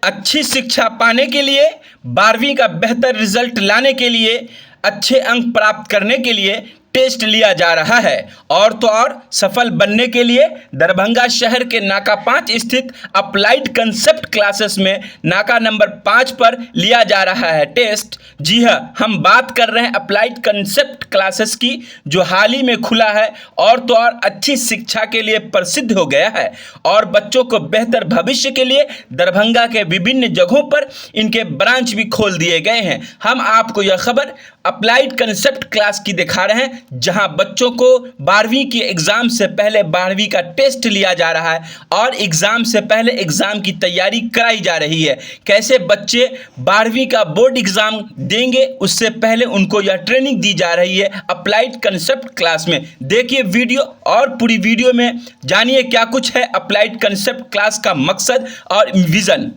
अच्छी शिक्षा पाने के लिए, 12वीं का बेहतर रिजल्ट लाने के लिए, अच्छे अंक प्राप्त करने के लिए टेस्ट लिया जा रहा है। और तो और सफल बनने के लिए दरभंगा शहर के नाका 5 स्थित अप्लाइड कंसेप्ट क्लासेस में नाका नंबर 5 पर लिया जा रहा है टेस्ट। जी हाँ, हम बात कर रहे हैं अप्लाइड कंसेप्ट क्लासेस की, जो हाल ही में खुला है और तो और अच्छी शिक्षा के लिए प्रसिद्ध हो गया है। और बच्चों को बेहतर भविष्य के लिए दरभंगा के विभिन्न जगहों पर इनके ब्रांच भी खोल दिए गए हैं। हम आपको यह खबर अप्लाइड कंसेप्ट क्लास की दिखा रहे हैं, जहां बच्चों को 12वीं के एग्ज़ाम से पहले 12वीं का टेस्ट लिया जा रहा है और एग्ज़ाम से पहले एग्ज़ाम की तैयारी कराई जा रही है। कैसे बच्चे 12वीं का बोर्ड एग्ज़ाम देंगे, उससे पहले उनको यह ट्रेनिंग दी जा रही है अप्लाइड कंसेप्ट क्लास में। देखिए वीडियो, और पूरी वीडियो में जानिए क्या कुछ है अप्लाइड कंसेप्ट क्लास का मकसद और विज़न।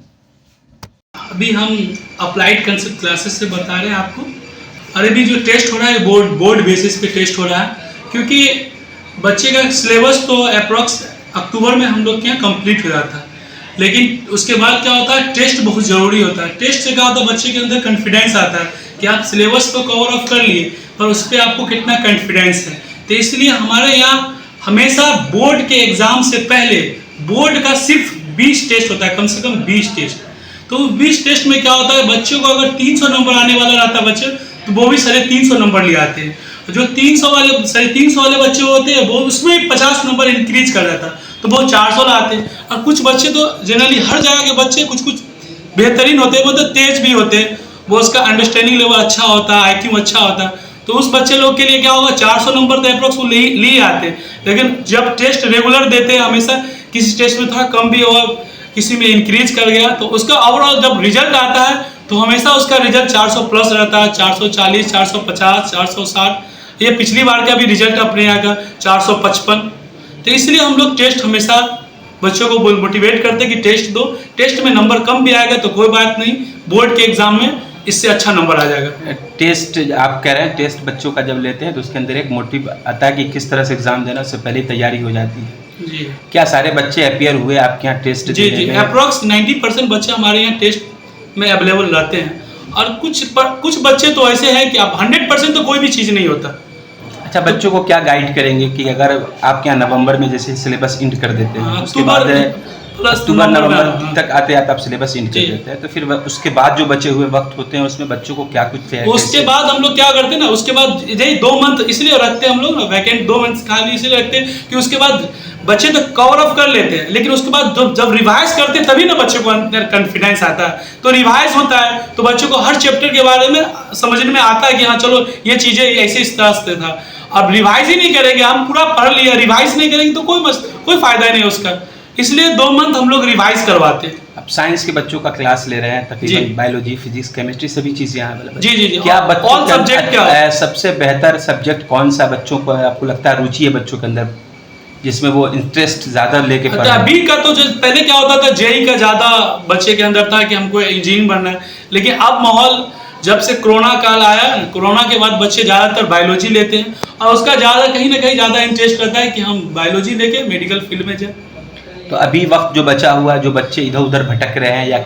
अभी हम अप्लाइड कंसेप्ट क्लासेस से बता रहे हैं आपको। और अभी जो टेस्ट हो रहा है बोर्ड बेसिस पे टेस्ट हो रहा है, क्योंकि बच्चे का सिलेबस तो अप्रॉक्स अक्टूबर में हम लोग के यहाँ कंप्लीट हो जाता है, लेकिन उसके बाद क्या होता है, टेस्ट बहुत ज़रूरी होता है। टेस्ट से क्या होता है, बच्चे के अंदर कॉन्फिडेंस आता है कि आप सिलेबस तो कवर अप कर लिए, पर उस पर आपको कितना कॉन्फिडेंस है। तो इसलिए हमारे यहाँ हमेशा बोर्ड के एग्ज़ाम से पहले बोर्ड का सिर्फ 20 टेस्ट होता है, कम से कम 20 टेस्ट। तो 20 टेस्ट में क्या होता है, बच्चों को अगर 300 नंबर आने वाला रहता है बच्चे, तो वो भी 350 नंबर ले आते हैं। जो 300 वाले बच्चे होते हैं वो उसमें 50 नंबर इंक्रीज कर जाता है, तो वो 400 लाते हैं। और कुछ बच्चे तो जनरली हर जगह के बच्चे कुछ बेहतरीन होते हैं, वो तो तेज भी होते हैं, वो उसका अंडरस्टैंडिंग लेवल अच्छा होता है, IQ अच्छा होता है। तो उस बच्चे लोग के लिए क्या होगा, 400 नंबर तो अप्रोक्स वो ले आते हैं। लेकिन जब टेस्ट रेगुलर देते हैं, हमेशा किसी टेस्ट में थोड़ा कम भी हुआ, किसी में इंक्रीज कर गया, तो उसका ओवरऑल जब रिजल्ट आता है तो हमेशा उसका रिजल्ट 400 प्लस रहता है, 440, 450, 460। ये पिछली बार का भी रिजल्ट अपने यहाँ का 455। तो इसलिए हम लोग टेस्ट हमेशा बच्चों को मोटिवेट करते हैं कि टेस्ट दो। टेस्ट में नंबर कम भी आएगा तो कोई बात नहीं, बोर्ड के एग्जाम में इससे अच्छा नंबर आ जाएगा। टेस्ट आप कह रहे हैं, टेस्ट बच्चों का जब लेते हैं तो उसके अंदर एक मोटिव आता है कि किस तरह से एग्जाम देना, उससे पहले तैयारी हो जाती है। जी, क्या सारे बच्चे अपीयर हुए आपके यहाँ टेस्ट? जी, अप्रोक्स 90% बच्चे हमारे यहाँ टेस्ट में अवेलेबल रहते हैं। और कुछ बच्चे तो ऐसे हैं कि अब 100% तो कोई भी चीज़ नहीं होता। अच्छा, बच्चों को क्या गाइड करेंगे कि अगर आपके यहाँ नवंबर में जैसे सिलेबस इंट कर देते हैं, उसके बाद अक्टूबर नवंबर तक आते आप सिलेबस इंट कर देते हैं, तो फिर उसके बाद जो बचे हुए वक्त होते हैं उसमें बच्चों को क्या कुछ उसके बाद हम लोग क्या करते हैं ना, उसके बाद यही 2 मंथ इसलिए रखते हैं हम लोग ना वैकेंट, 2 मंथ खाली इसलिए रखते हैं कि उसके बाद बच्चे तो कवर अप कर लेते हैं, लेकिन उसके बाद जब रिवाइज करते हैं तभी ना बच्चे को अंदर कॉन्फिडेंस आता है। तो रिवाइज होता है तो बच्चों को हर चैप्टर के बारे में समझने में आता है कि हाँ चलो ये चीज़ें ऐसे इस तरह से था। अब रिवाइज ही नहीं करेंगे, हम पूरा पढ़ लिया, रिवाइज नहीं करेंगे तो कोई फायदा नहीं है उसका। इसलिए 2 मंथ हम लोग रिवाइज करवाते हैं। अब साइंस के बच्चों का क्लास ले रहे हैं, तकरीबन बायोलॉजी, फिजिक्स, केमिस्ट्री सभी चीज़ें यहाँ अवेलेबल। जी, क्या ऑल सब्जेक्ट क्या है? सबसे बेहतर सब्जेक्ट कौन सा बच्चों को आपको लगता है रुचि है बच्चों के अंदर, जिसमें वो इंटरेस्ट ज़्यादा लेके पढ़े? अभी का तो जो पहले क्या होता था, जेई का ज़्यादा बच्चे के अंदर था कि हमको इंजीनियरिंग बनना है, लेकिन अब माहौल जब से कोरोना काल आया, कोरोना के बाद बच्चे ज़्यादातर बायोलॉजी लेते हैं और उसका ज़्यादा कहीं ना कहीं ज़्यादा इंटरेस्ट रहता है कि हम बायोलॉजी लेके मेडिकल फील्ड में जाए। तो अभी वक्त जो बचा हुआ है, जो बच्चे इधर उधर भटक रहे हैं या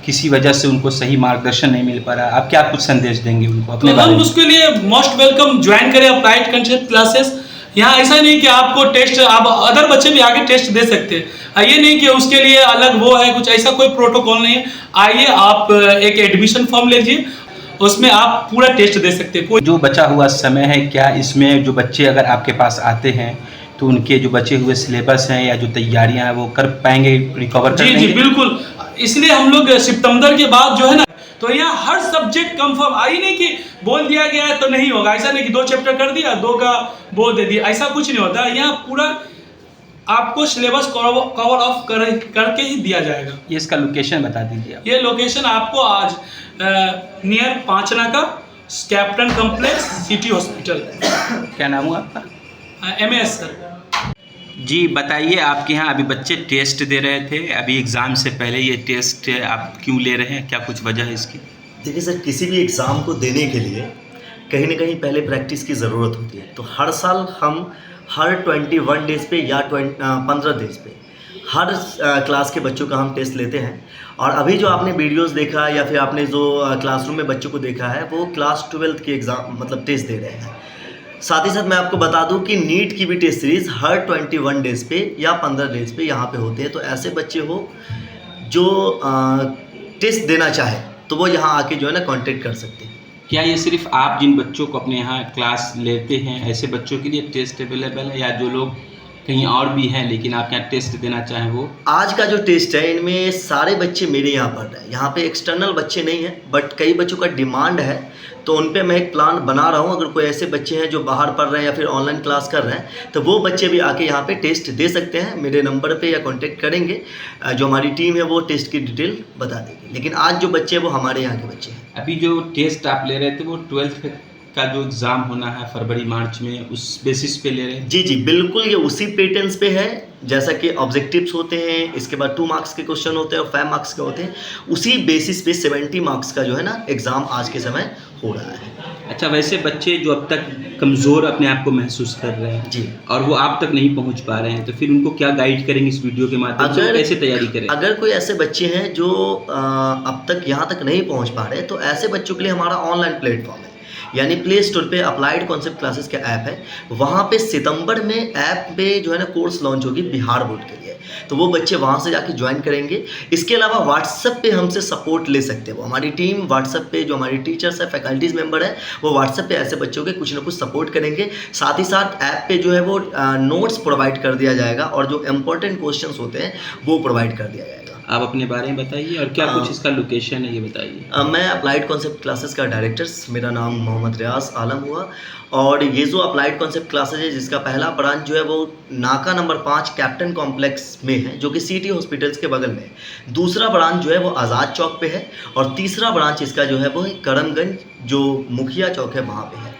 किसी वजह से उनको सही मार्गदर्शन नहीं मिल पा रहा, आप क्या कुछ संदेश देंगे उनको अपने बारे में? हम उसके लिए मोस्ट वेलकम ज्वाइन करें अप्लाइड कंसेप्ट क्लासेस। यहाँ ऐसा नहीं कि आपको टेस्ट, आप अदर बच्चे भी आगे टेस्ट दे सकते हैं, ये नहीं कि उसके लिए अलग वो है, कुछ ऐसा कोई प्रोटोकॉल नहीं है। आइए आप एक एडमिशन फॉर्म लीजिए, उसमें आप पूरा टेस्ट दे सकते हैं। जो बचा हुआ समय है, क्या इसमें जो बच्चे अगर आपके पास आते हैं तो उनके जो बचे हुए सिलेबस हैं या जो तैयारियां हैं वो कर पाएंगे, रिकवर कर लेंगे? जी बिल्कुल, इसलिए हम लोग सितंबर के बाद जो है ना, तो यहाँ हर सब्जेक्ट कंफर्म, आई नहीं कि बोल दिया गया है तो नहीं होगा, ऐसा नहीं कि 2 चैप्टर कर दिया, 2 का बोल दे दिया, ऐसा कुछ नहीं होता। यहाँ पूरा आपको सिलेबस कवर ऑफ करके ही दिया जाएगा। ये इसका लोकेशन बता दीजिए आप। ये लोकेशन आपको आज नियर 5 नाका कैप्टन कॉम्प्लेक्स सिटी हॉस्पिटल। क्या नाम हुआ आपका? MS sir. जी बताइए, आपके यहाँ अभी बच्चे टेस्ट दे रहे थे, अभी एग्ज़ाम से पहले ये टेस्ट आप क्यों ले रहे हैं, क्या कुछ वजह है इसकी? देखिए सर, किसी भी एग्ज़ाम को देने के लिए कहीं ना कहीं पहले प्रैक्टिस की ज़रूरत होती है। तो हर साल हम हर 21 डेज़ पे या 15 डेज़ पे हर क्लास के बच्चों का हम टेस्ट लेते हैं। और अभी जो आपने वीडियोस देखा या फिर आपने जो क्लासरूम में बच्चों को देखा है वो क्लास 12th की एग्ज़ाम मतलब टेस्ट दे रहे हैं। साथ ही साथ मैं आपको बता दूं कि नीट की भी टेस्ट सीरीज़ हर 21 डेज़ पे या 15 डेज़ पे यहाँ पे होते हैं। तो ऐसे बच्चे हो जो टेस्ट देना चाहे तो वो यहाँ आके जो है ना कांटेक्ट कर सकते हैं। क्या ये सिर्फ आप जिन बच्चों को अपने यहाँ क्लास लेते हैं ऐसे बच्चों के लिए टेस्ट अवेलेबल है, या जो लोग कहीं और भी हैं लेकिन आप यहाँ टेस्ट देना चाहें वो? आज का जो टेस्ट है इनमें सारे बच्चे मेरे यहाँ पढ़ रहे हैं। यहाँ पे एक्सटर्नल बच्चे नहीं हैं, बट कई बच्चों का डिमांड है तो उन पे मैं एक प्लान बना रहा हूँ। अगर कोई ऐसे बच्चे हैं जो बाहर पढ़ रहे हैं या फिर ऑनलाइन क्लास कर रहे हैं तो वो बच्चे भी आके यहाँ पे टेस्ट दे सकते हैं। मेरे नंबर पे या कांटेक्ट करेंगे, जो हमारी टीम है वो टेस्ट की डिटेल बता देगी। लेकिन आज जो बच्चे हैं वो हमारे यहाँ के बच्चे हैं। अभी जो टेस्ट आप ले रहे थे वो 12th का जो एग्ज़ाम होना है फरवरी मार्च में, उस बेसिस पे ले रहे हैं? जी बिल्कुल, ये उसी पैटर्न्स पे है जैसा कि ऑब्जेक्टिव्स होते हैं, इसके बाद 2 मार्क्स के क्वेश्चन होते हैं और 5 मार्क्स के होते हैं। उसी बेसिस पे 70 मार्क्स का जो है ना एग्ज़ाम आज के समय हो रहा है। अच्छा, वैसे बच्चे जो अब तक कमज़ोर अपने आप को महसूस कर रहे हैं जी, और वो आप तक नहीं पहुंच पा रहे हैं, तो फिर उनको क्या गाइड करेंगे इस वीडियो के माध्यम से? कैसे तैयारी करें? अगर कोई ऐसे बच्चे हैं जो अब तक यहाँ तक नहीं पहुँच पा रहे तो ऐसे बच्चों के लिए हमारा ऑनलाइन प्लेटफॉर्म है, यानी प्ले स्टोर पे अप्लाइड कॉन्सेप्ट क्लासेस का ऐप है। वहाँ पे सितंबर में ऐप पे जो है ना कोर्स लॉन्च होगी बिहार बोर्ड के लिए, तो वो बच्चे वहाँ से जाके ज्वाइन करेंगे। इसके अलावा व्हाट्सएप पे हमसे सपोर्ट ले सकते हैं। वो हमारी टीम व्हाट्सएप पे, जो हमारी टीचर्स है, फैकल्टीज़ मेंबर है, वो व्हाट्सएप पे ऐसे बच्चों के कुछ ना कुछ सपोर्ट करेंगे। साथ ही साथ ऐप पे जो है वो नोट्स प्रोवाइड कर दिया जाएगा और जो इम्पोर्टेंट क्वेश्चन होते हैं वो प्रोवाइड कर दिया जाएगा। आप अपने बारे में बताइए और क्या कुछ इसका लोकेशन है ये बताइए। मैं अप्लाइड कॉन्सेप्ट क्लासेस का डायरेक्टर, मेरा नाम मोहम्मद रियाज आलम हुआ। और ये जो अप्लाइड कॉन्सेप्ट क्लासेस है जिसका पहला ब्रांच जो है वो नाका नंबर 5 कैप्टन कॉम्प्लेक्स में है, जो कि सिटी हॉस्पिटल्स के बगल में है। दूसरा ब्रांच जो है वो आज़ाद चौक पे है और तीसरा ब्रांच इसका जो है वो करमगंज जो मुखिया चौक है वहाँ पे है।